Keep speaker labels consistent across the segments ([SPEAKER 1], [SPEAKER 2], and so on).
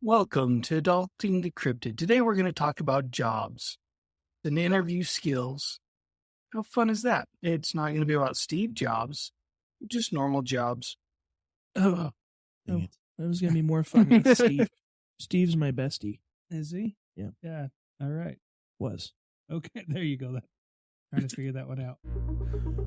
[SPEAKER 1] Welcome to Adulting Decrypted. Today we're going to talk about jobs and interview skills. How fun is that? It's not going to be about Steve Jobs, just normal jobs.
[SPEAKER 2] Oh, that was going to be more fun with Steve. Steve's my bestie.
[SPEAKER 3] Is he?
[SPEAKER 2] Yeah.
[SPEAKER 3] Yeah. All right.
[SPEAKER 2] Was.
[SPEAKER 3] Okay, there you go. Trying to figure that one out.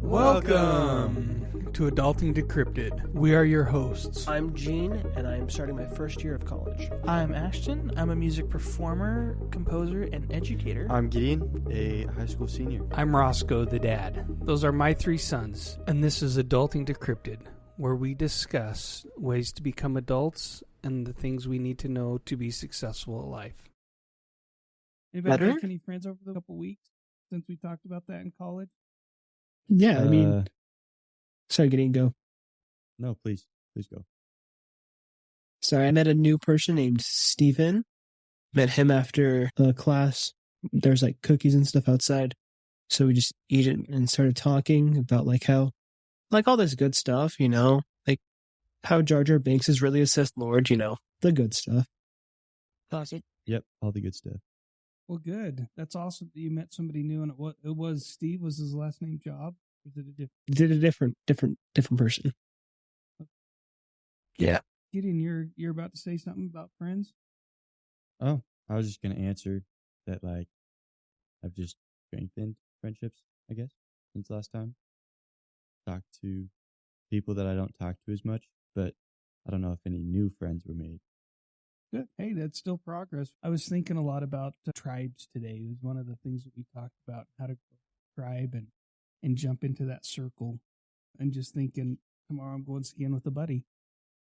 [SPEAKER 1] Welcome to Adulting Decrypted. We are your hosts.
[SPEAKER 4] I'm Gene, and I am starting my first year of college.
[SPEAKER 2] I'm Ashton. I'm a music performer, composer, and educator.
[SPEAKER 5] I'm Gideon, a high school senior.
[SPEAKER 1] I'm Roscoe, the dad. Those are my three sons, and this is Adulting Decrypted, where we discuss ways to become adults and the things we need to know to be successful at life.
[SPEAKER 3] Anybody make any friends over the couple weeks since we talked about that in college?
[SPEAKER 6] Yeah, I mean, sorry, Gideon, go.
[SPEAKER 5] No, please go.
[SPEAKER 6] Sorry, I met a new person named Steven. Met him after class. There's like cookies and stuff outside. So we just eat it and started talking about like how, like all this good stuff, you know, like how Jar Jar Binks is really a Sith Lord, you know, the good stuff.
[SPEAKER 4] Awesome.
[SPEAKER 5] Yep, all the good stuff.
[SPEAKER 3] Well, good. That's awesome that you met somebody new, and it was Steve. Was his last name Job? Or
[SPEAKER 6] Did a different person. Yeah.
[SPEAKER 3] Gideon, you're about to say something about friends?
[SPEAKER 5] Oh, I was just gonna answer that. Like, I've just strengthened friendships, I guess, since last time. Talked to people that I don't talk to as much, but I don't know if any new friends were made.
[SPEAKER 3] Good. Hey, that's still progress. I was thinking a lot about tribes today. It was one of the things that we talked about, how to grow a tribe and jump into that circle. And just thinking, tomorrow I'm going skiing with a buddy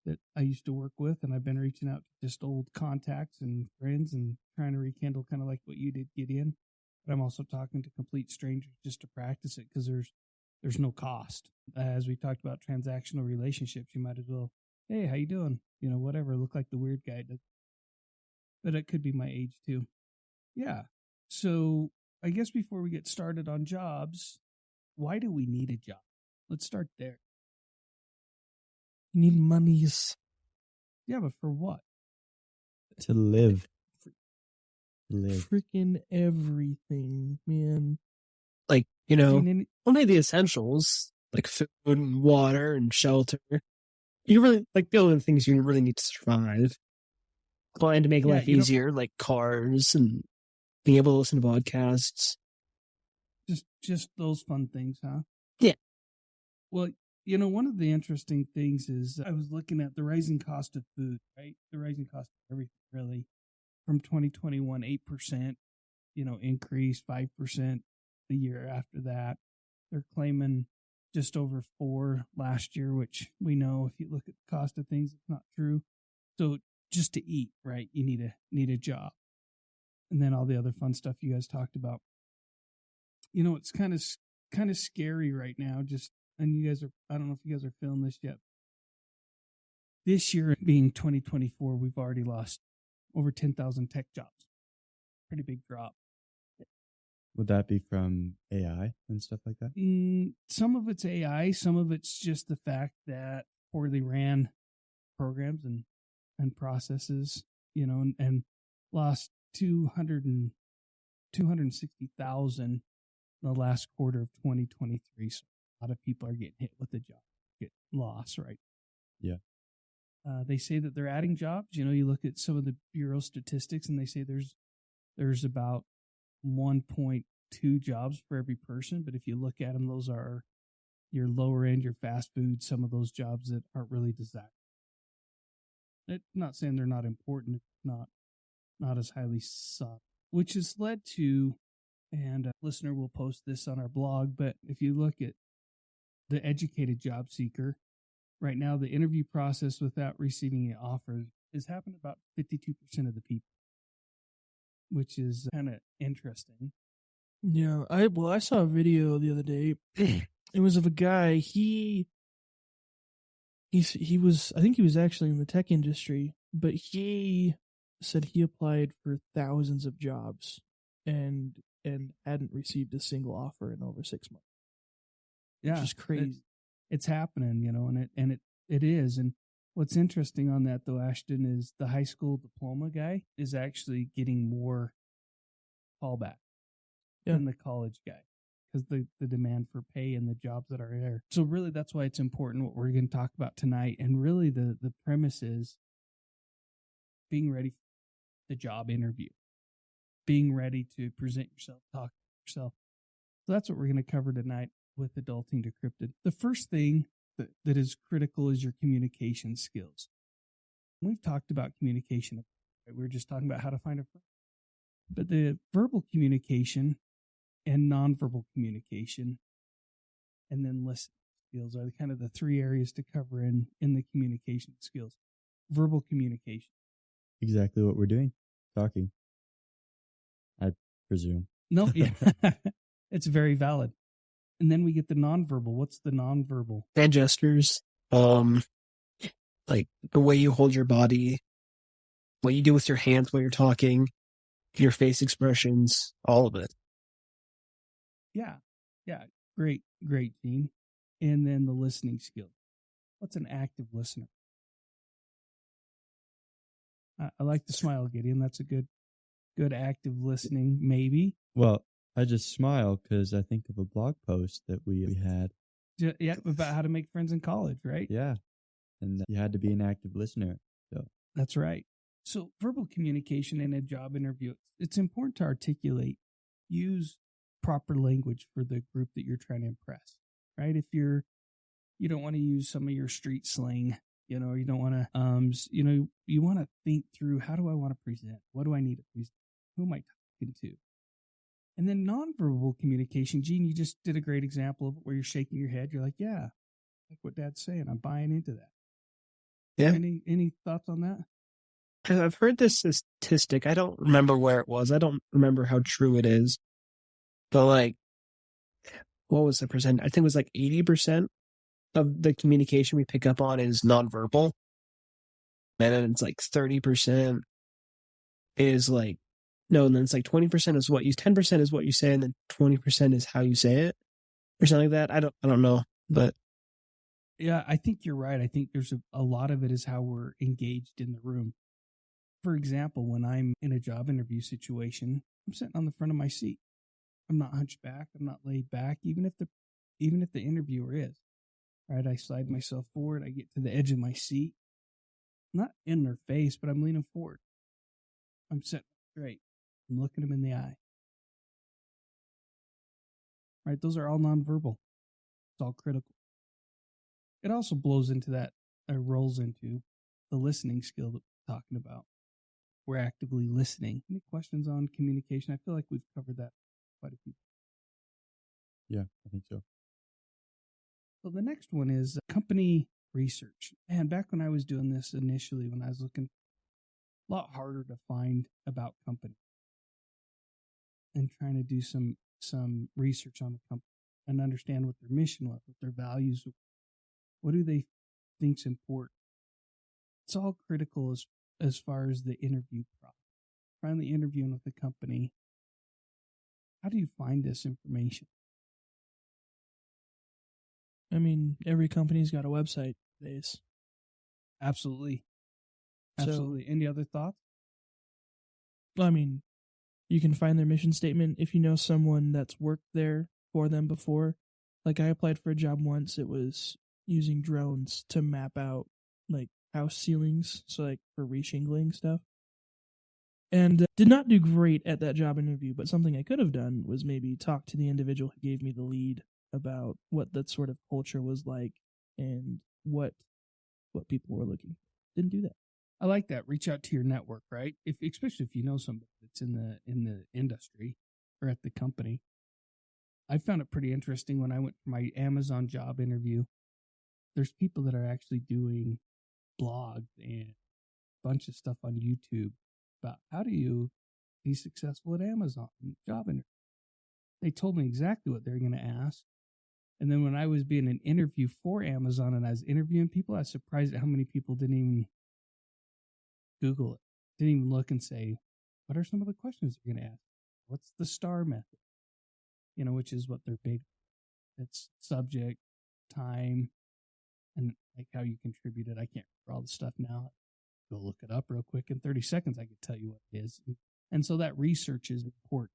[SPEAKER 3] that I used to work with, and I've been reaching out to just old contacts and friends and trying to rekindle kind of like what you did, Gideon. But I'm also talking to complete strangers just to practice it because there's no cost. As we talked about transactional relationships, you might as well, hey, how you doing? You know, whatever, look like the weird guy. But it could be my age too. Yeah. So I guess before we get started on jobs, why do we need a job? Let's start there.
[SPEAKER 2] You need monies.
[SPEAKER 3] Yeah, but for what?
[SPEAKER 5] To live.
[SPEAKER 2] Freaking everything, man.
[SPEAKER 6] Like, you know, only the essentials, like food and water and shelter. You really, like, the only things you really need to survive. And to make life easier, like cars and being able to listen to podcasts.
[SPEAKER 3] Just those fun things, huh?
[SPEAKER 6] Yeah.
[SPEAKER 3] Well, you know, one of the interesting things is I was looking at the rising cost of food, right? The rising cost of everything, really. From 2021, 8%, increase, 5% the year after that. They're claiming just over 4% last year, which we know if you look at the cost of things, it's not true. So just to eat, right? You need a job. And then all the other fun stuff you guys talked about. You know, it's kind of scary right now. And you guys I don't know if you guys are feeling this yet. This year being 2024, we've already lost over 10,000 tech jobs. Pretty big drop.
[SPEAKER 5] Would that be from AI and stuff like that?
[SPEAKER 3] Some of it's AI. Some of it's just the fact that poorly ran programs and processes, and lost 260,000 in the last quarter of 2023. So a lot of people are getting hit with the job, get lost, right?
[SPEAKER 5] Yeah.
[SPEAKER 3] They say that they're adding jobs. You look at some of the Bureau statistics and they say there's about 1.2 jobs for every person. But if you look at them, those are your lower end, your fast food, some of those jobs that aren't really desired. It's not saying they're not important. It's not as highly sought, which has led to, and a listener will post this on our blog, but if you look at the educated job seeker, right now the interview process without receiving an offer is happening about 52% of the people, which is kind of interesting.
[SPEAKER 2] Yeah, I saw a video the other day. It was of a guy, he was, I think he was actually in the tech industry, but he said he applied for thousands of jobs and hadn't received a single offer in over 6 months.
[SPEAKER 3] Yeah,
[SPEAKER 2] which is crazy.
[SPEAKER 3] It's happening, and it is. And What's interesting on that, though, Ashton, is the high school diploma guy is actually getting more callback than the college guy because the demand for pay and the jobs that are there. So really, that's why it's important what we're going to talk about tonight. And really, the premise is being ready for the job interview, being ready to present yourself, talk to yourself. So that's what we're going to cover tonight with Adulting Decrypted. The first thing that is critical is your communication skills. We've talked about communication. Right? We were just talking about how to find a friend. But the verbal communication and nonverbal communication and then listening skills are kind of the three areas to cover in the communication skills. Verbal communication.
[SPEAKER 5] Exactly what we're doing. Talking. I presume.
[SPEAKER 3] No, yeah. It's very valid. And then we get the nonverbal. What's the nonverbal?
[SPEAKER 6] Hand gestures, like the way you hold your body, what you do with your hands while you're talking, your face expressions, all of it.
[SPEAKER 3] Yeah. Great, Gene. And then the listening skill. What's an active listener? I like the smile, Gideon. That's a good active listening, maybe.
[SPEAKER 5] Well, I just smile because I think of a blog post that we had.
[SPEAKER 3] Yeah, about how to make friends in college, right?
[SPEAKER 5] Yeah. And you had to be an active listener. So
[SPEAKER 3] That's right. So verbal communication in a job interview, it's important to articulate, use proper language for the group that you're trying to impress, right? If you don't want to use some of your street slang, you don't want to, you want to think through, how do I want to present? What do I need to present? Who am I talking to? And then nonverbal communication, Gene, you just did a great example of it where you're shaking your head. You're like, yeah, like what Dad's saying. I'm buying into that.
[SPEAKER 6] Yeah.
[SPEAKER 3] Any thoughts on that?
[SPEAKER 6] I've heard this statistic. I don't remember where it was. I don't remember how true it is. But like, what was the percent? I think it was like 80% of the communication we pick up on is nonverbal. And then it's like 30% is like, no, and then it's like 20% is 10% is what you say, and then 20% is how you say it, or something like that. I don't know, but
[SPEAKER 3] yeah, I think you're right. I think there's a lot of it is how we're engaged in the room. For example, when I'm in a job interview situation, I'm sitting on the front of my seat. I'm not hunched back. I'm not laid back, even if the interviewer is. Right? I slide myself forward. I get to the edge of my seat. Not in their face, but I'm leaning forward. I'm sitting straight. I'm looking them in the eye. Right? Those are all nonverbal. It's all critical. It also rolls into the listening skill that we're talking about. We're actively listening. Any questions on communication? I feel like we've covered that quite a few.
[SPEAKER 5] yeah, I think so.
[SPEAKER 3] So the next one is company research. And back when I was doing this initially, when I was looking, a lot harder to find about company and trying to do some research on the company and understand what their mission was, what their values were. What do they think's important? It's all critical as far as the interview process. Finally interviewing with the company. How do you find this information?
[SPEAKER 2] I mean, every company's got a website nowadays.
[SPEAKER 3] Absolutely.
[SPEAKER 2] So,
[SPEAKER 3] Any other thoughts?
[SPEAKER 2] I mean, you can find their mission statement if you know someone that's worked there for them before. Like I applied for a job once, it was using drones to map out like house ceilings, so like for reshingling stuff. And did not do great at that job interview, but something I could have done was maybe talk to the individual who gave me the lead about what that sort of culture was like and what people were looking for. Didn't do that.
[SPEAKER 3] I like that. Reach out to your network, right? Especially if you know somebody that's in the industry or at the company. I found it pretty interesting when I went for my Amazon job interview. There's people that are actually doing blogs and a bunch of stuff on YouTube about how do you be successful at Amazon job interview. They told me exactly what they're going to ask. And then when I was being an interview for Amazon and I was interviewing people, I was surprised at how many people didn't even Google it, didn't even look and say, what are some of the questions you're going to ask? What's the STAR method? Which is what they're big. It's subject, time, and like how you contributed. I can't remember all the stuff now. Go look it up real quick. In 30 seconds, I could tell you what it is. And so that research is important.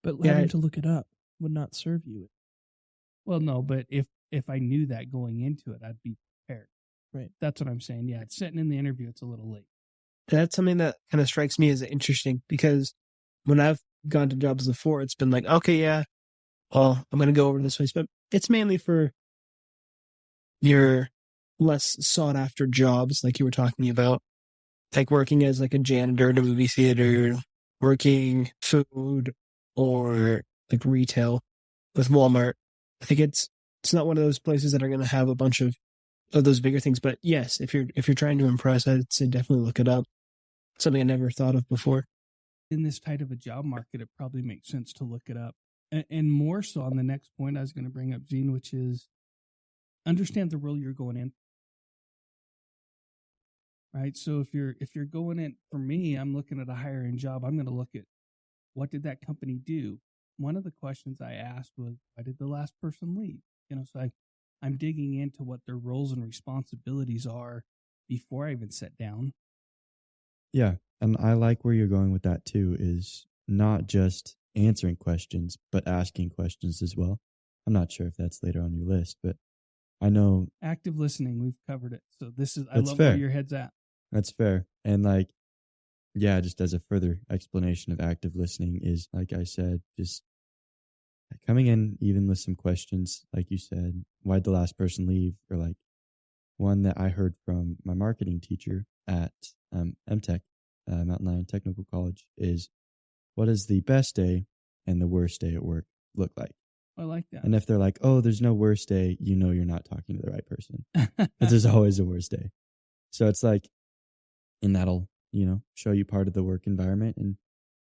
[SPEAKER 2] But
[SPEAKER 6] Yeah,
[SPEAKER 2] having to look it up would not serve you.
[SPEAKER 3] Well, no, but if I knew that going into it, I'd be prepared.
[SPEAKER 2] Right.
[SPEAKER 3] That's what I'm saying. Yeah, sitting in the interview, it's a little late.
[SPEAKER 6] that's something that kind of strikes me as interesting because when I've gone to jobs before, it's been like, okay, yeah, well, I'm going to go over this place, but it's mainly for your less sought after jobs, like you were talking about, like working as like a janitor at a movie theater, working food, or like retail with Walmart. I think it's not one of those places that are going to have a bunch of those bigger things. But yes, if you're trying to impress, I'd say definitely look it up. Something I never thought of before.
[SPEAKER 3] In this tight of a job market, it probably makes sense to look it up. And more so on the next point I was going to bring up, Gene, which is understand the role you're going in. Right. So if you're going in, for me, I'm looking at a higher end job. I'm going to look at what did that company do? One of the questions I asked was, why did the last person leave? So I'm digging into what their roles and responsibilities are before I even sit down.
[SPEAKER 5] Yeah. And I like where you're going with that too, is not just answering questions, but asking questions as well. I'm not sure if that's later on your list, but I know
[SPEAKER 3] Active listening, we've covered it. So I
[SPEAKER 5] That's
[SPEAKER 3] love
[SPEAKER 5] fair.
[SPEAKER 3] where your head's at.
[SPEAKER 5] that's fair. And like, yeah, just as a further explanation of active listening is, like I said, just coming in even with some questions, like you said, why'd the last person leave? Or like one that I heard from my marketing teacher at MTech, Mountain Lion Technical College, is what does the best day and the worst day at work look like?
[SPEAKER 3] I like that.
[SPEAKER 5] And if they're like, oh, there's no worst day, you're not talking to the right person. Because there's always a worst day. So it's like, and that'll, show you part of the work environment, and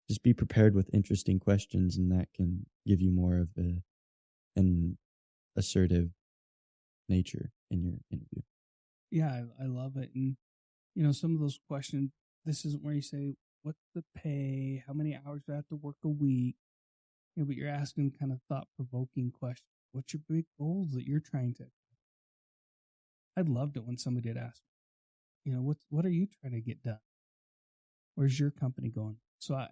[SPEAKER 5] just be prepared with interesting questions, and that can give you more of an assertive nature in your interview.
[SPEAKER 3] Yeah, I love it. And, some of those questions, this isn't where you say, what's the pay? How many hours do I have to work a week? But you're asking kind of thought-provoking questions. What's your big goals that you're trying to? I'd loved it when somebody did ask, what are you trying to get done? Where's your company going? So I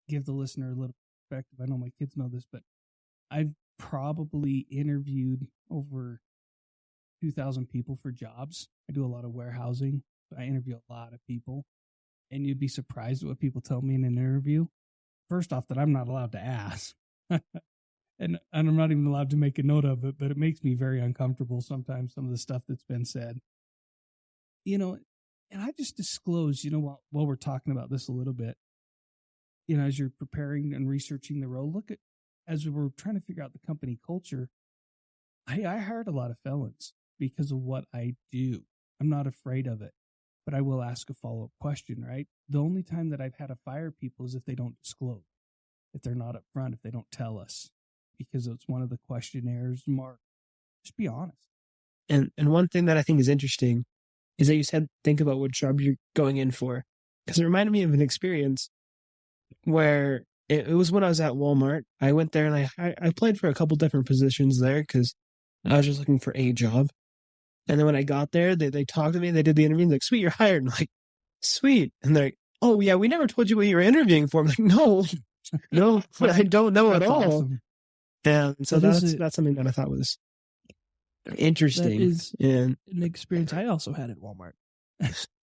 [SPEAKER 3] give the listener a little perspective. I know my kids know this, but I've probably interviewed over 2,000 people for jobs. I do a lot of warehousing. So I interview a lot of people. And you'd be surprised at what people tell me in an interview. First off, that I'm not allowed to ask. and I'm not even allowed to make a note of it, but it makes me very uncomfortable sometimes, some of the stuff that's been said. And I just disclose, while we're talking about this a little bit, as you're preparing and researching the role, as we're trying to figure out the company culture, I hired a lot of felons because of what I do. I'm not afraid of it, but I will ask a follow-up question, right? The only time that I've had to fire people is if they don't disclose, if they're not upfront, if they don't tell us, because it's one of the questionnaires marked. Just be honest.
[SPEAKER 6] And one thing that I think is interesting is that you said, think about what job you're going in for. Because it reminded me of an experience where it was when I was at Walmart. I went there and I applied for a couple different positions there because I was just looking for a job. And then when I got there, they talked to me, they did the interview, and like, sweet, you're hired. I'm like, sweet. And they're like, oh yeah, we never told you what you were interviewing for. I'm like, no, I don't know at all.
[SPEAKER 3] Awesome.
[SPEAKER 6] Yeah, so that's something that I thought was interesting.
[SPEAKER 2] That is
[SPEAKER 6] and
[SPEAKER 2] an experience I also had at Walmart.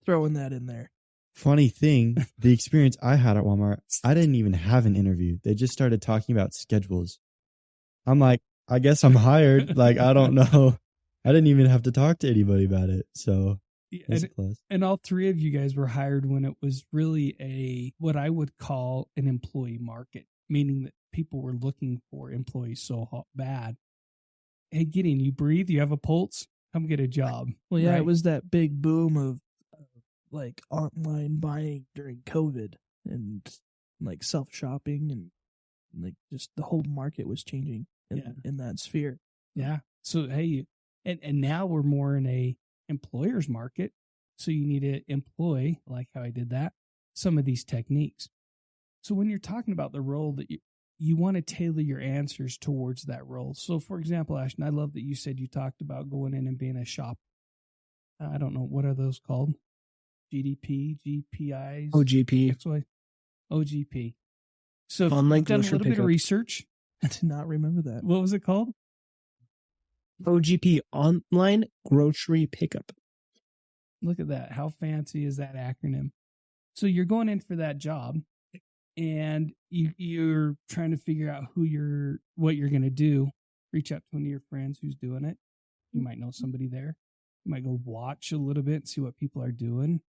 [SPEAKER 2] Throwing that in there.
[SPEAKER 5] Funny thing, the experience I had at Walmart, I didn't even have an interview. They just started talking about schedules. I'm like, I guess I'm hired. Like, I don't know. I didn't even have to talk to anybody about it. So that's a plus.
[SPEAKER 3] And all three of you guys were hired when it was really what I would call an employee market, meaning that people were looking for employees so bad. Hey, Gideon, you breathe? You have a pulse? Come get a job.
[SPEAKER 2] Well, yeah,
[SPEAKER 3] right?
[SPEAKER 2] It was that big boom of like online buying during COVID and like self shopping and like just the whole market was changing in that sphere.
[SPEAKER 3] Yeah. So hey, and now we're more in a employer's market. So you need to employ, like how I did that, some of these techniques. So when you're talking about the role that you want to tailor your answers towards that role. So, for example, Ashton, I love that you said you talked about going in and being a shop. I don't know, what are those called? GDP, GPIs?
[SPEAKER 6] OGP.
[SPEAKER 3] XY? OGP. So if
[SPEAKER 6] Online
[SPEAKER 3] you've done a
[SPEAKER 6] grocery
[SPEAKER 3] little bit of
[SPEAKER 6] pickup.
[SPEAKER 3] research.
[SPEAKER 2] I did not remember that.
[SPEAKER 3] What was it called?
[SPEAKER 6] OGP, online grocery pickup.
[SPEAKER 3] Look at that. How fancy is that acronym? So you're going in for that job, and you're trying to figure out what you're going to do. Reach out to one of your friends who's doing it. You might know somebody there. You might go watch a little bit and see what people are doing.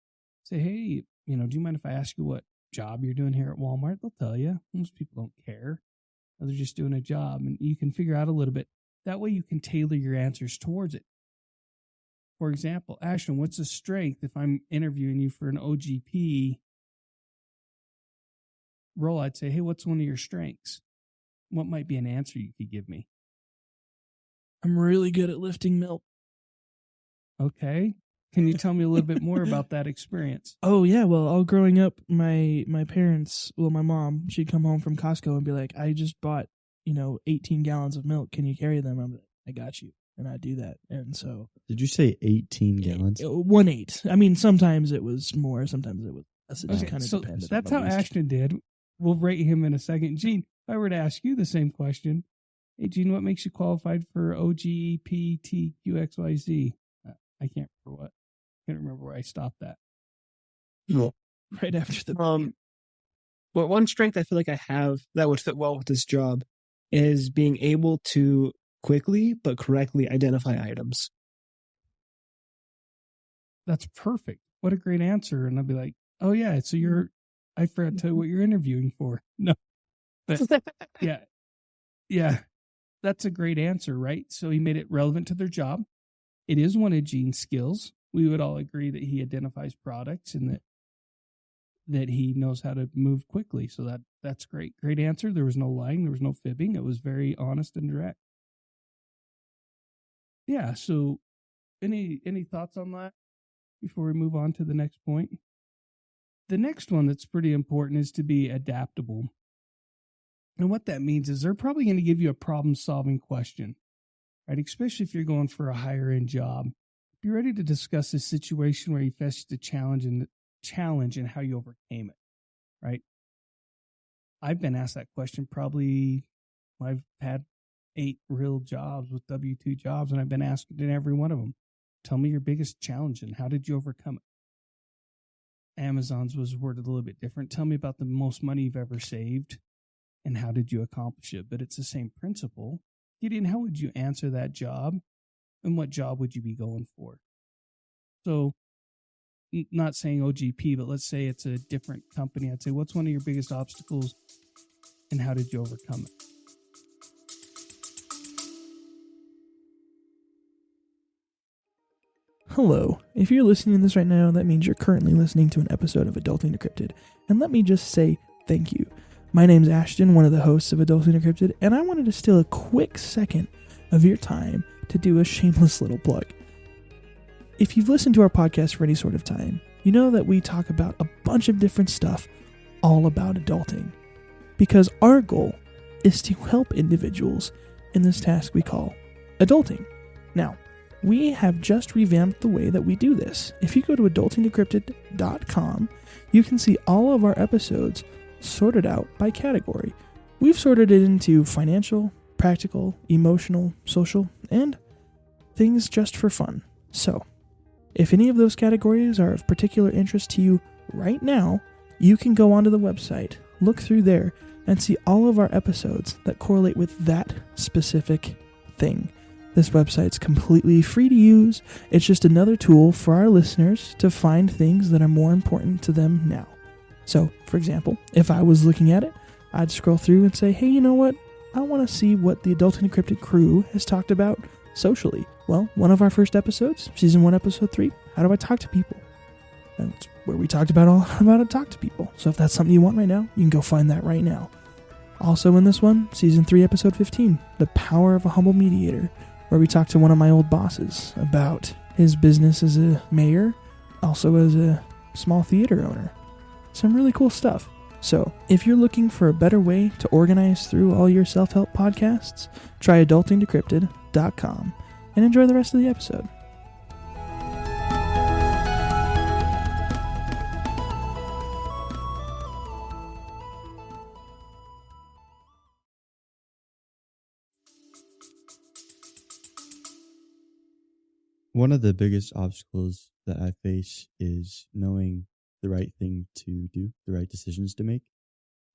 [SPEAKER 3] Say, hey, do you mind if I ask you what job you're doing here at Walmart? They'll tell you. Most people don't care. They're just doing a job, and you can figure out a little bit. That way you can tailor your answers towards it. For example, Ashton, what's a strength if I'm interviewing you for an OGP role? I'd say, hey, what's one of your strengths? What might be an answer you could give me?
[SPEAKER 2] I'm really good at lifting milk.
[SPEAKER 3] Okay. Can you tell me a little bit more about that experience?
[SPEAKER 2] Oh yeah, well, all growing up, my parents, well, my mom, she'd come home from Costco and be like, I just bought 18 gallons of milk. Can you carry them? I'm like, I got you. And I do that. And so.
[SPEAKER 5] Did you say 18 gallons?
[SPEAKER 2] 1/8. I mean, sometimes it was more, sometimes it was less. It just
[SPEAKER 3] Okay,
[SPEAKER 2] kind of
[SPEAKER 3] so
[SPEAKER 2] depended.
[SPEAKER 3] that's how Ashton did. We'll rate him in a second. Gene, if I were to ask you the same question, hey, Gene, what makes you qualified for OGPTQXYZ? I can't remember what. I can't remember where I stopped that.
[SPEAKER 6] No.
[SPEAKER 2] Right after the.
[SPEAKER 6] Well, one strength I feel like I have that would fit well with this job is being able to quickly but correctly identify items.
[SPEAKER 3] That's perfect. What a great answer. And I'll be like, oh yeah, so I forgot to tell you what you're interviewing for. No. But yeah, that's a great answer, right? So he made it relevant to their job. It is one of Gene's skills. We would all agree that he identifies products and that he knows how to move quickly. So that's great. Great answer. There was no lying. There was no fibbing. It was very honest and direct. Yeah. So any thoughts on that before we move on to the next point? The next one that's pretty important is to be adaptable. And what that means is they're probably going to give you a problem-solving question, right? Especially if you're going for a higher-end job. Be ready to discuss a situation where you faced a challenge and how you overcame it, right? I've been asked that question probably. I've had 8 real jobs with W-2 jobs, and I've been asked in every one of them. Tell me your biggest challenge and how did you overcome it? Amazon's was worded a little bit different. Tell me about the most money you've ever saved and how did you accomplish it? But it's the same principle. Gideon, how would you answer that job? And what job would you be going for? So, not saying OGP, but let's say it's a different company. I'd say, what's one of your biggest obstacles and how did you overcome it?
[SPEAKER 2] Hello. If you're listening to this right now, that means you're currently listening to an episode of Adulting Decrypted. And let me just say thank you. My name's Ashton, one of the hosts of Adulting Decrypted, and I wanted to steal a quick second of your time to do a shameless little plug. If you've listened to our podcast for any sort of time, you know that we talk about a bunch of different stuff all about adulting. Because our goal is to help individuals in this task we call adulting. Now, we have just revamped the way that we do this. If you go to adultingdecrypted.com, you can see all of our episodes sorted out by category. We've sorted it into financial, practical, emotional, social, and things just for fun. So, if any of those categories are of particular interest to you right now, you can go onto the website, look through there, and see all of our episodes that correlate with that specific thing. This website's completely free to use. It's just another tool for our listeners to find things that are more important to them now. So, for example, if I was looking at it, I'd scroll through and say, hey, you know what? I want to see what the Adulting Decrypted crew has talked about socially. Well, one of our first episodes, Season 1, Episode 3, How Do I Talk to People? That's where we talked about all about how to talk to people. So if that's something you want right now, you can go find that right now. Also in this one, Season 3, Episode 15, The Power of a Humble Mediator, where we talked to one of my old bosses about his business as a mayor, also as a small theater owner. Some really cool stuff. So, if you're looking for a better way to organize through all your self-help podcasts, try adultingdecrypted.com and enjoy the rest of the episode.
[SPEAKER 5] One of the biggest obstacles that I face is knowing the right thing to do, the right decisions to make.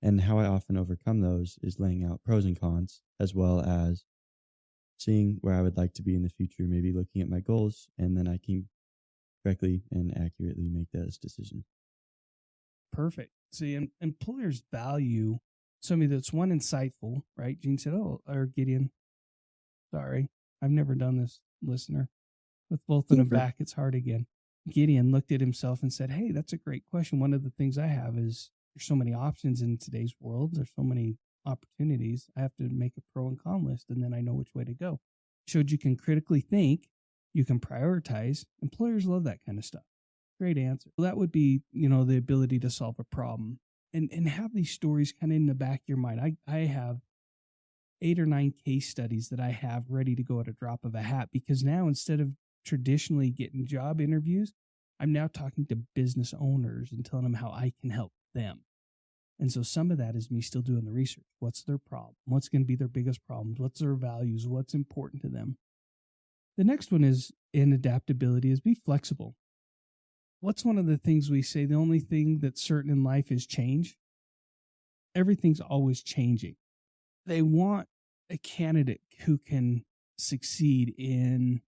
[SPEAKER 5] And how I often overcome those is laying out pros and cons, as well as seeing where I would like to be in the future, maybe looking at my goals, and then I can correctly and accurately make those decisions.
[SPEAKER 3] Perfect. See, employers value somebody that's one, insightful, right? Gene said, or Gideon, sorry, I've never done this, listener. With both of them back, it's hard again. Gideon looked at himself and said, hey, that's a great question. One of the things I have is there's so many options in today's world. There's so many opportunities. I have to make a pro and con list, and then I know which way to go. Showed you can critically think, you can prioritize. Employers love that kind of stuff. Great answer. Well, that would be, the ability to solve a problem and have these stories kind of in the back of your mind. I have 8 or 9 case studies that I have ready to go at a drop of a hat, because now instead of traditionally getting job interviews, I'm now talking to business owners and telling them how I can help them. And so some of that is me still doing the research. What's their problem? What's going to be their biggest problems? What's their values? What's important to them? The next one is in adaptability is be flexible. What's one of the things we say? The only thing that's certain in life is change. Everything's always changing. They want a candidate who can succeed in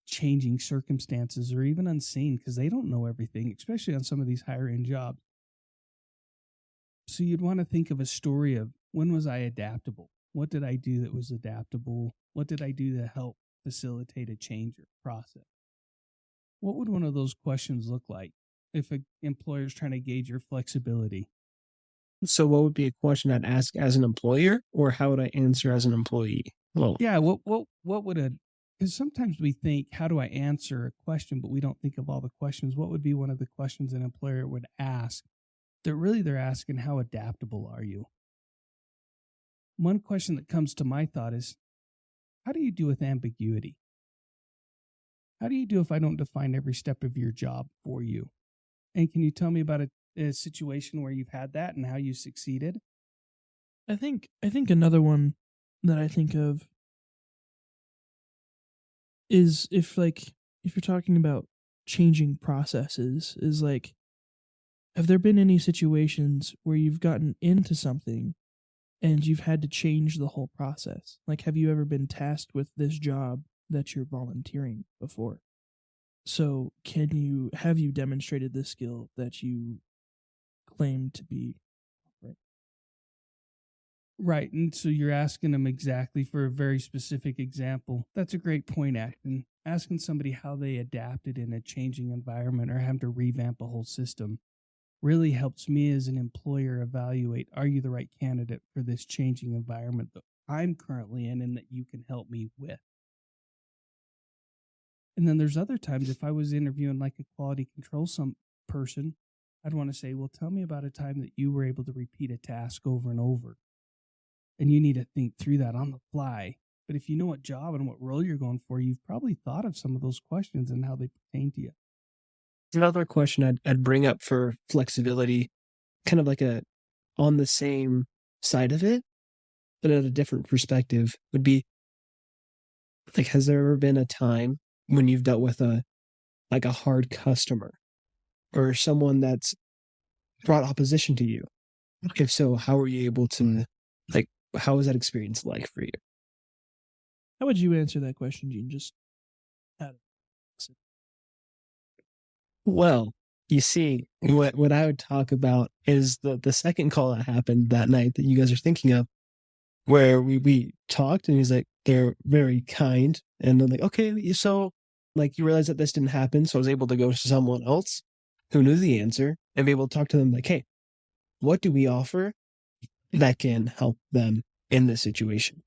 [SPEAKER 3] changing circumstances or even unseen, because they don't know everything, especially on some of these higher end jobs. So you'd want to think of a story of, when was I adaptable? What did I do that was adaptable? What did I do to help facilitate a change or process? What would one of those questions look like if an employer is trying to gauge your flexibility?
[SPEAKER 6] So what would be a question I'd ask as an employer, or how would I answer as an employee? Well,
[SPEAKER 3] yeah, what would because sometimes we think, how do I answer a question, but we don't think of all the questions. What would be one of the questions an employer would ask? They're asking, how adaptable are you? One question that comes to my thought is, how do you do with ambiguity? How do you do if I don't define every step of your job for you? And can you tell me about a situation where you've had that and how you succeeded?
[SPEAKER 2] I think another one that I think of is if you're talking about changing processes, is like, have there been any situations where you've gotten into something and you've had to change the whole process? Like, have you ever been tasked with this job that you're volunteering before? So have you demonstrated this skill that you claim to be?
[SPEAKER 3] Right. And so you're asking them exactly for a very specific example. That's a great point, Ashton. Asking somebody how they adapted in a changing environment or having to revamp a whole system really helps me as an employer evaluate, are you the right candidate for this changing environment that I'm currently in and that you can help me with? And then there's other times, if I was interviewing like a quality control person, I'd want to say, well, tell me about a time that you were able to repeat a task over and over. And you need to think through that on the fly. But if you know what job and what role you're going for, you've probably thought of some of those questions and how they pertain to you.
[SPEAKER 6] another question I'd bring up for flexibility, kind of like on the same side of it, but at a different perspective, would be like, has there ever been a time when you've dealt with a hard customer or someone that's brought opposition to you? If so, how were you able to, how was that experience like for you?
[SPEAKER 2] How would you answer that question, Gene? Just
[SPEAKER 6] Well, you see, what I would talk about is the second call that happened that night that you guys are thinking of, where we talked and he's like, they're very kind. And I'm like, okay, so you realize that this didn't happen. So I was able to go to someone else who knew the answer and be able to talk to them like, hey, what do we offer that can help them in this situation?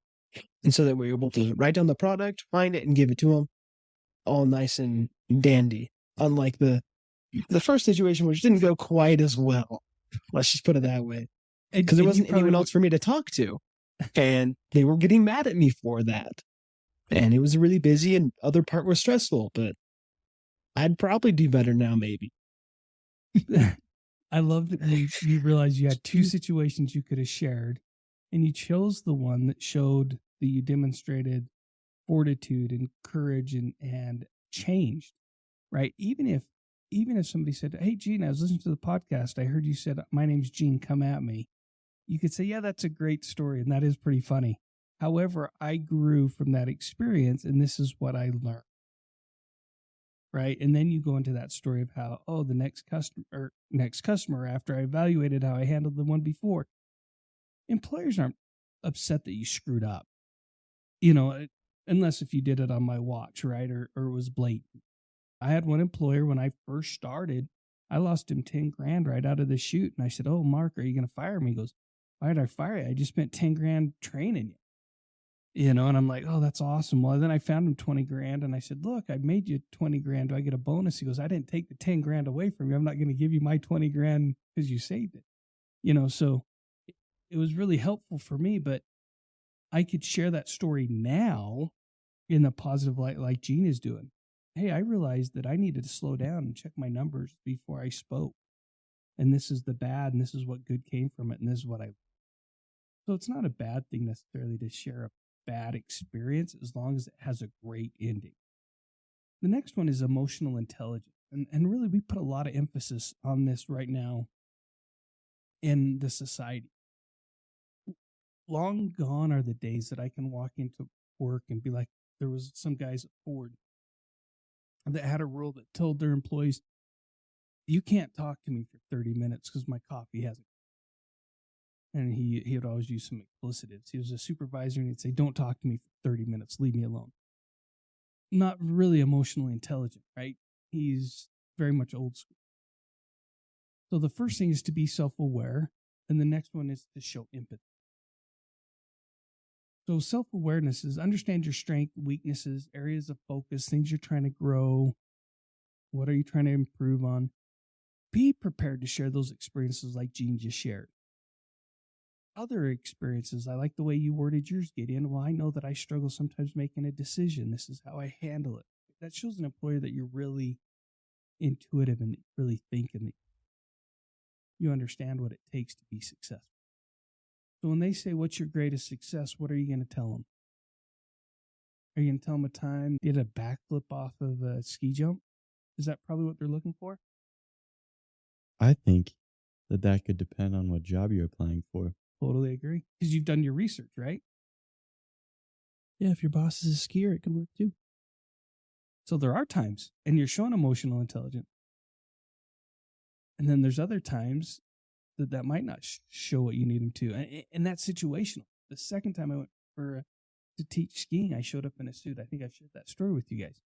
[SPEAKER 6] And so that we're able to write down the product, find it, and give it to them all nice and dandy. Unlike the first situation, which didn't go quite as well. Let's just put it that way.
[SPEAKER 3] And-
[SPEAKER 6] Because there
[SPEAKER 3] and you
[SPEAKER 6] wasn't
[SPEAKER 3] probably
[SPEAKER 6] anyone
[SPEAKER 3] would-
[SPEAKER 6] else for me to talk to. And they were getting mad at me for that. And it was really busy and other part was stressful, but I'd probably do better now, maybe.
[SPEAKER 3] I love that you realized you had two situations you could have shared, and you chose the one that showed that you demonstrated fortitude and courage and changed, right? Even if somebody said, "Hey, Gene, I was listening to the podcast. I heard you said my name's Gene. Come at me." You could say, "Yeah, that's a great story, and that is pretty funny." However, I grew from that experience, and this is what I learned. Right. And then you go into that story of how, the next customer, after I evaluated how I handled the one before, employers aren't upset that you screwed up, unless if you did it on my watch, right? Or it was blatant. I had one employer when I first started, I lost him 10 grand right out of the chute. And I said, "Oh, Mark, are you going to fire me?" He goes, "Why did I fire you? I just spent 10 grand training you." And I'm like, "Oh, that's awesome." Well, then I found him 20 grand and I said, "Look, I made you 20 grand. Do I get a bonus?" He goes, "I didn't take the 10 grand away from you. I'm not going to give you my 20 grand because you saved it." So it was really helpful for me, but I could share that story now in the positive light, like Gene is doing. Hey, I realized that I needed to slow down and check my numbers before I spoke. And this is the bad, and this is what good came from it, and this is what I. So it's not a bad thing necessarily to share a bad experience as long as it has a great ending. The next one is emotional intelligence. And really, we put a lot of emphasis on this right now in the society. Long gone are the days that I can walk into work and be like, there was some guys at Ford that had a rule that told their employees, "You can't talk to me for 30 minutes because my coffee hasn't." And he would always use some explicitives. He was a supervisor and he'd say, "Don't talk to me for 30 minutes. Leave me alone." Not really emotionally intelligent, right? He's very much old school. So the first thing is to be self-aware. And the next one is to show empathy. So self-awareness is understand your strengths, weaknesses, areas of focus, things you're trying to grow. What are you trying to improve on? Be prepared to share those experiences like Gene just shared. Other experiences, I like the way you worded yours, Gideon. Well, I know that I struggle sometimes making a decision. This is how I handle it. That shows an employer that you're really intuitive and really think and that you understand what it takes to be successful. So when they say, "What's your greatest success?" what are you going to tell them? Are you going to tell them a time you did a backflip off of a ski jump? Is that probably what they're looking for?
[SPEAKER 5] I think that could depend on what job you're applying for.
[SPEAKER 3] Totally agree. Because you've done your research, right?
[SPEAKER 2] Yeah, if your boss is a skier, it could work too.
[SPEAKER 3] So there are times, and you're showing emotional intelligence. And then there's other times that might not show what you need them to. And that's situational. The second time I went to teach skiing, I showed up in a suit. I think I've shared that story with you guys.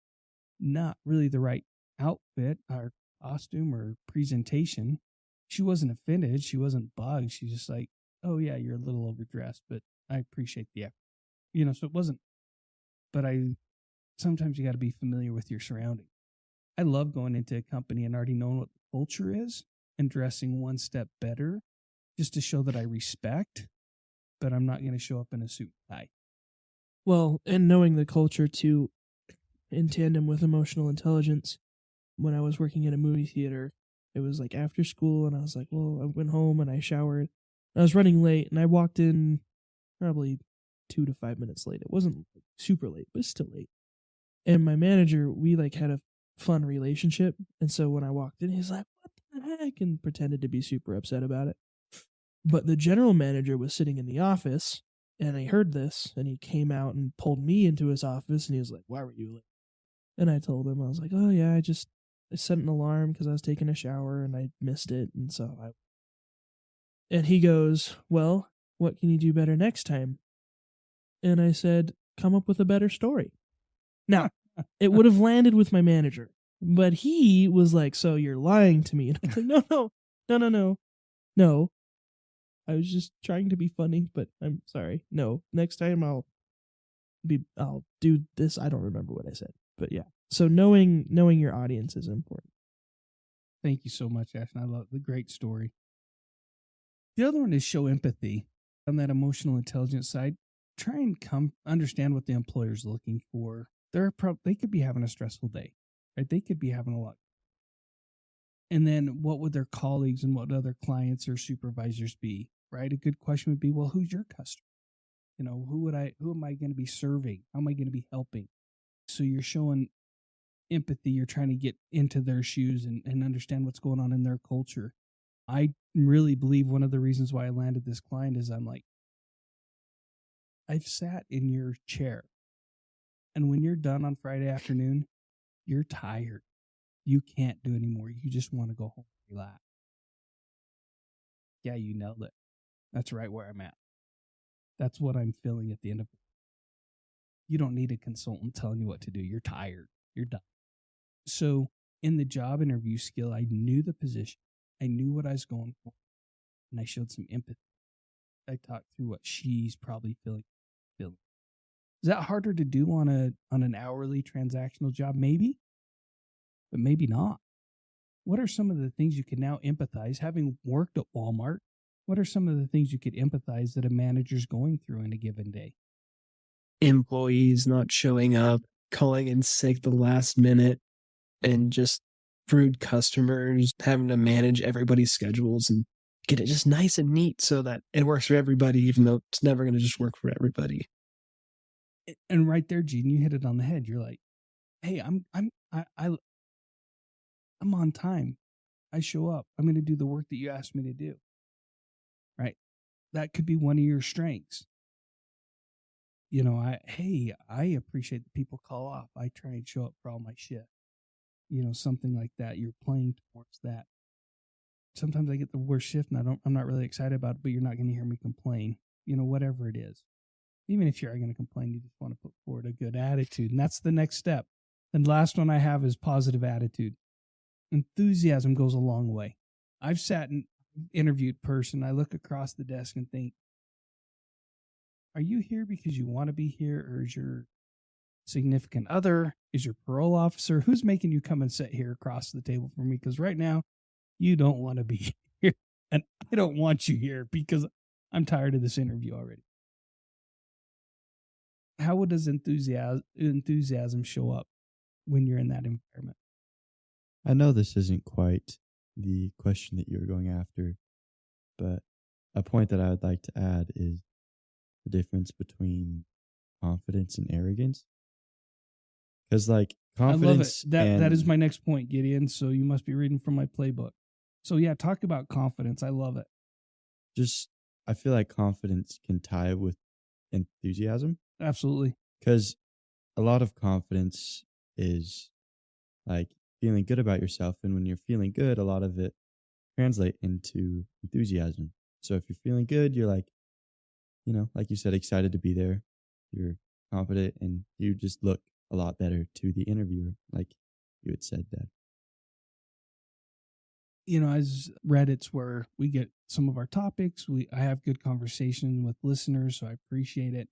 [SPEAKER 3] Not really the right outfit or costume or presentation. She wasn't offended. She wasn't bugged. She's just like, "Oh, yeah, you're a little overdressed, but I appreciate the effort." So it wasn't. But sometimes you got to be familiar with your surroundings. I love going into a company and already knowing what the culture is and dressing one step better just to show that I respect, but I'm not going to show up in a suit and tie.
[SPEAKER 2] Well, and knowing the culture too, in tandem with emotional intelligence. When I was working at a movie theater, it was like after school, and I was like, well, I went home and I showered. I was running late, and I walked in probably 2 to 5 minutes late. It wasn't super late, but still late. And my manager, we had a fun relationship, and so when I walked in, he's like, "What the heck?" and pretended to be super upset about it. But the general manager was sitting in the office, and he heard this, and he came out and pulled me into his office, and he was like, "Why were you late?" And I told him, I was like, "Oh yeah, I set an alarm because I was taking a shower and I missed it, and so I." And he goes, "Well, what can you do better next time?" And I said, "Come up with a better story." Now, it would have landed with my manager, but he was like, "So you're lying to me?" And I was like, no. I was just trying to be funny, but I'm sorry. No, next time I'll do this. I don't remember what I said, but yeah. So knowing your audience is important.
[SPEAKER 3] Thank you so much, Ashton. I love the great story. The other one is show empathy on that emotional intelligence side. Try and understand what the employer's looking for. They could be having a stressful day, right? They could be having a lot. And then what would their colleagues and what other clients or supervisors be, right? A good question would be, well, who's your customer? You know, who am I going to be serving? How am I going to be helping? So you're showing empathy. You're trying to get into their shoes and understand what's going on in their culture. I really believe one of the reasons why I landed this client is I'm like, I've sat in your chair, and when you're done on Friday afternoon, you're tired. You can't do anymore. You just want to go home and relax. Yeah, you nailed it. That's right where I'm at. That's what I'm feeling at the end of it. You don't need a consultant telling you what to do. You're tired. You're done. So in the job interview skill, I knew the position. I knew what I was going for. And I showed some empathy. I talked through what she's probably feeling. Is that harder to do on an hourly transactional job? Maybe, but maybe not. What are some of the things you can now empathize, having worked at Walmart? What are some of the things you could empathize that a manager's going through in a given day?
[SPEAKER 6] Employees not showing up, calling in sick the last minute, and just rude customers, having to manage everybody's schedules and get it just nice and neat so that it works for everybody, even though it's never going to just work for everybody.
[SPEAKER 3] And right there, Gene, you hit it on the head. You're like, hey, I'm on time. I show up. I'm going to do the work that you asked me to do. Right? That could be one of your strengths. You know, I appreciate that people call off. I try and show up for all my shit. You know, something like that. You're playing towards that. Sometimes I get the worst shift and I'm not really excited about it, but you're not going to hear me complain. You know, whatever it is. Even if you're going to complain, you just want to put forward a good attitude. And that's the next step. And the last one I have is positive attitude. Enthusiasm goes a long way. I've sat and interviewed person. I look across the desk and think, are you here because you want to be here, or is your significant other, is your parole officer, who's making you come and sit here across the table from me? Because right now you don't want to be here, and I don't want you here because I'm tired of this interview already. How does enthusiasm show up when you're in that environment?
[SPEAKER 5] I know this isn't quite the question that you were going after, but a point that I would like to add is the difference between confidence and arrogance. Because, like, confidence.
[SPEAKER 3] I love it. That is my next point, Gideon. So you must be reading from my playbook. So yeah, talk about confidence. I love it.
[SPEAKER 5] I feel like confidence can tie with enthusiasm.
[SPEAKER 3] Absolutely.
[SPEAKER 5] Because a lot of confidence is like feeling good about yourself. And when you're feeling good, a lot of it translates into enthusiasm. So if you're feeling good, you're like, you know, like you said, excited to be there. You're confident and you just look a lot better to the interviewer, like you had said that.
[SPEAKER 3] You know, as Reddit's where we get some of our topics, I have good conversation with listeners, so I appreciate it.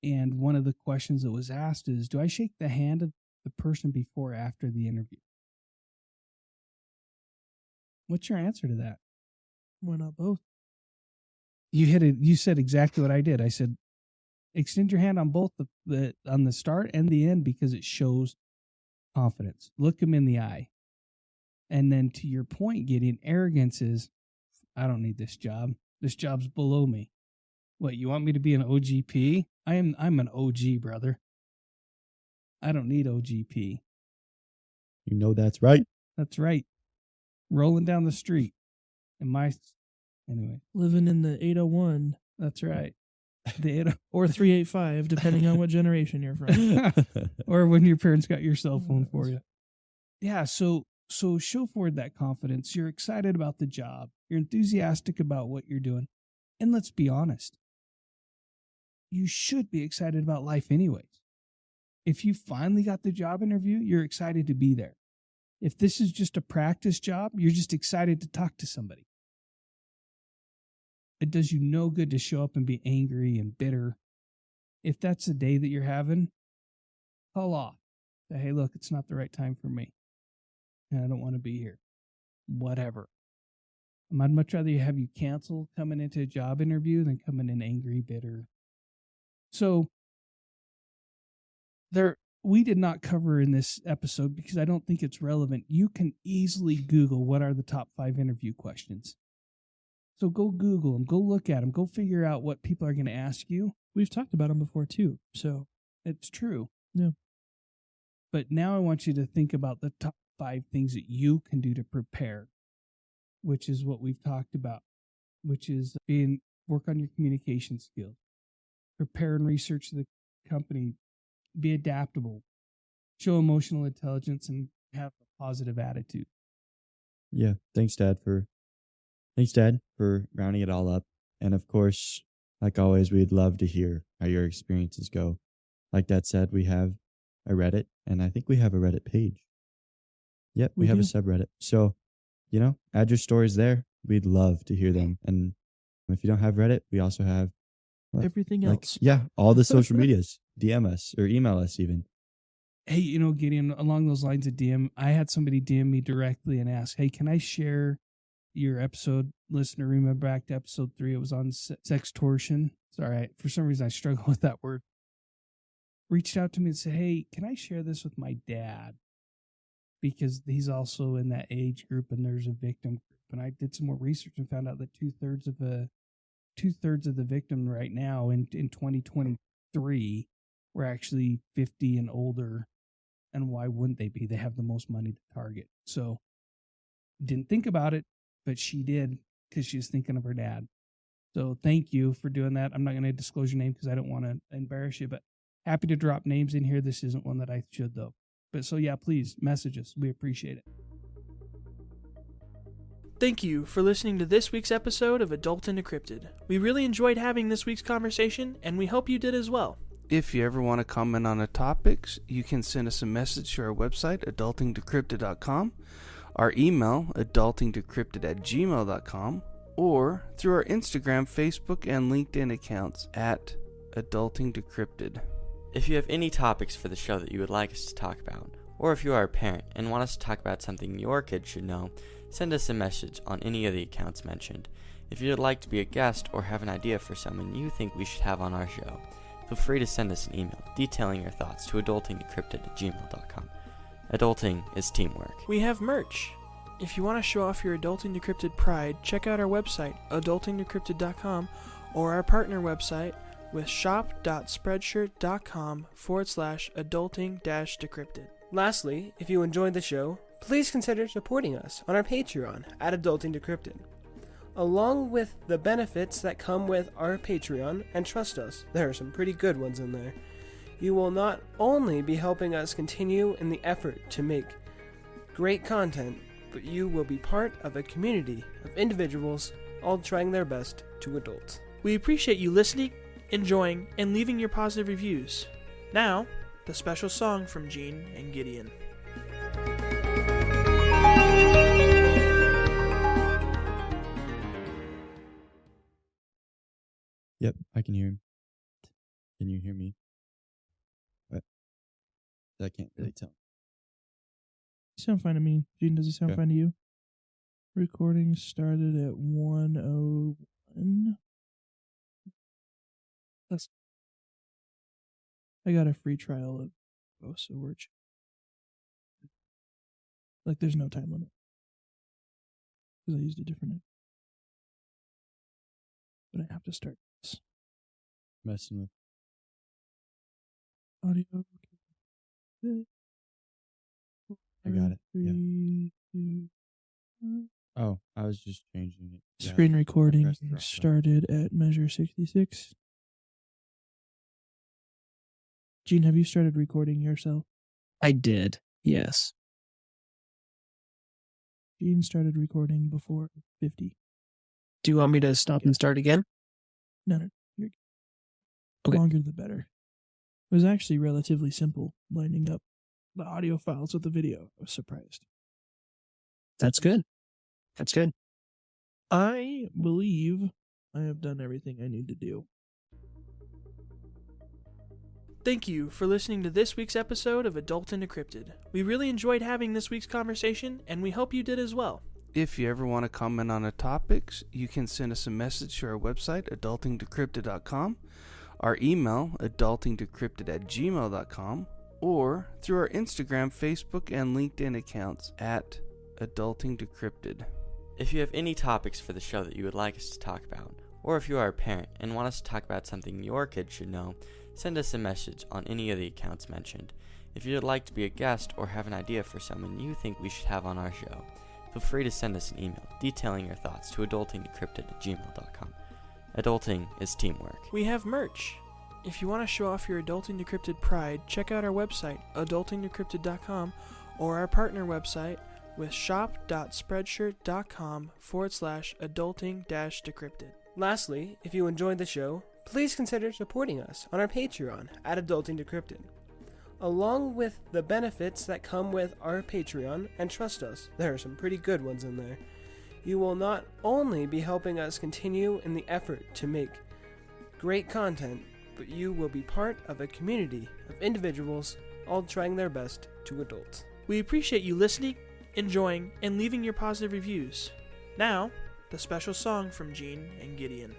[SPEAKER 3] And one of the questions that was asked is, do I shake the hand of the person before or after the interview? What's your answer to that?
[SPEAKER 2] Why not both?
[SPEAKER 3] You hit it. You said exactly what I did. I said, extend your hand on both on the start and the end because it shows confidence. Look them in the eye. And then to your point, Gideon, arrogance is, I don't need this job. This job's below me. What, you want me to be an OGP? I'm an OG, brother. I don't need OGP.
[SPEAKER 5] You know that's right.
[SPEAKER 3] That's right. Rolling down the street. Anyway.
[SPEAKER 2] Living in the 801.
[SPEAKER 3] That's right. The 801.
[SPEAKER 2] Or 385, depending on what generation you're from.
[SPEAKER 3] Or when your parents got your cell phone for you. Yeah, so show forward that confidence. You're excited about the job. You're enthusiastic about what you're doing. And let's be honest. You should be excited about life anyways. If you finally got the job interview, you're excited to be there. If this is just a practice job, you're just excited to talk to somebody. It does you no good to show up and be angry and bitter. If that's the day that you're having, call off. Say, hey, look, it's not the right time for me. And I don't want to be here. Whatever. I'd much rather have you cancel coming into a job interview than coming in angry, bitter. So we did not cover in this episode because I don't think it's relevant. You can easily Google what are the top 5 interview questions. So go Google them, go look at them, go figure out what people are going to ask you.
[SPEAKER 2] We've talked about them before too, so
[SPEAKER 3] It's true.
[SPEAKER 2] yeah.
[SPEAKER 3] But now I want you to think about the top 5 things that you can do to prepare, which is what we've talked about, which is work on your communication skills, prepare and research the company, be adaptable, show emotional intelligence, and have a positive attitude.
[SPEAKER 5] Yeah. Thanks, Dad, for rounding it all up. And of course, like always, we'd love to hear how your experiences go. Like Dad said, we have a Reddit, and I think we have a Reddit page. Yep, we have a subreddit. So, add your stories there. We'd love to hear them. And if you don't have Reddit, we also have
[SPEAKER 2] Everything else.
[SPEAKER 5] Yeah, all the social medias. DM us or email us even.
[SPEAKER 3] Hey, Gideon, along those lines of DM, I had somebody DM me directly and ask, hey, can I share your episode? Listener, remember back to episode 3, it was on sextortion. Sorry, for some reason I struggle with that word. Reached out to me and said, hey, can I share this with my dad? Because he's also in that age group and there's a victim group. And I did some more research and found out that two-thirds of the victim right now in 2023 were actually 50 and older. And why wouldn't they be? They have the most money to target. So didn't think about it, but she did because she was thinking of her dad. So thank you for doing that. I'm not going to disclose your name because I don't want to embarrass you, but happy to drop names in here. This isn't one that I should, though. But so, yeah, please message us. We appreciate it.
[SPEAKER 2] Thank you for listening to this week's episode of Adult and Decrypted. We really enjoyed having this week's conversation, and we hope you did as well.
[SPEAKER 7] If you ever want to comment on the topics, you can send us a message to our website, adultingdecrypted.com, our email, adultingdecrypted@gmail.com, or through our Instagram, Facebook, and LinkedIn accounts at adultingdecrypted.
[SPEAKER 8] If you have any topics for the show that you would like us to talk about, or if you are a parent and want us to talk about something your kids should know, send us a message on any of the accounts mentioned. If you'd like to be a guest or have an idea for someone you think we should have on our show, feel free to send us an email detailing your thoughts to adultingdecrypted@gmail.com. Adulting is teamwork.
[SPEAKER 2] We have merch. If you want to show off your Adulting Decrypted pride, check out our website, adultingdecrypted.com, or our partner website with shop.spreadshirt.com/adulting-decrypted.
[SPEAKER 4] Lastly, if you enjoyed the show, please consider supporting us on our Patreon at Adulting Decrypted. Along with the benefits that come with our Patreon, and trust us, there are some pretty good ones in there, you will not only be helping us continue in the effort to make great content, but you will be part of a community of individuals all trying their best to adult.
[SPEAKER 2] We appreciate you listening, enjoying, and leaving your positive reviews. Now, the special song from Gene and Gideon.
[SPEAKER 5] Yep, I can hear him. Can you hear me? What? I can't really tell.
[SPEAKER 2] You sound fine to me. Gene, does he sound
[SPEAKER 5] Okay.
[SPEAKER 2] fine to you? Recording started at 1:01. I got a free trial of so we're like there's no time limit because I used a different app. But I have to start this
[SPEAKER 5] Messing with.
[SPEAKER 2] audio.
[SPEAKER 5] I got it. Yeah.
[SPEAKER 2] 3, 2, 1.
[SPEAKER 5] Oh, I was just changing it. Yeah.
[SPEAKER 2] Screen recording
[SPEAKER 5] pressed the wrong button.
[SPEAKER 2] started at measure 66. Gene, have you started recording yourself?
[SPEAKER 6] I did. Yes.
[SPEAKER 2] Gene started recording before 50.
[SPEAKER 6] Do you want me to stop and start again?
[SPEAKER 2] No, you're good.
[SPEAKER 6] Okay.
[SPEAKER 2] Longer the better. It was actually relatively simple lining up the audio files with the video. I was surprised.
[SPEAKER 6] That's good. That's good.
[SPEAKER 2] I believe I have done everything I need to do. Thank you for listening to this week's episode of Adult and Decrypted. We really enjoyed having this week's conversation, and we hope you did as well.
[SPEAKER 7] If you ever want to comment on the topics, you can send us a message to our website, adultingdecrypted.com, our email, adultingdecrypted@gmail.com, or through our Instagram, Facebook, and LinkedIn accounts at adultingdecrypted.
[SPEAKER 8] If you have any topics for the show that you would like us to talk about, or if you are a parent and want us to talk about something your kids should know, send us a message on any of the accounts mentioned. If you would like to be a guest or have an idea for someone you think we should have on our show, feel free to send us an email detailing your thoughts to adultingdecrypted@gmail.com. Adulting is teamwork.
[SPEAKER 4] We have merch. If you want to show off your Adulting Decrypted pride, check out our website, adultingdecrypted.com, or our partner website with shop.spreadshirt.com/adulting-decrypted. Lastly, if you enjoyed the show, please consider supporting us on our Patreon at Adulting Decrypted. Along with the benefits that come with our Patreon, and trust us, there are some pretty good ones in there, you will not only be helping us continue in the effort to make great content, but you will be part of a community of individuals all trying their best to adult. We appreciate you listening, enjoying, and leaving your positive reviews. Now, the special song from Gene and Gideon.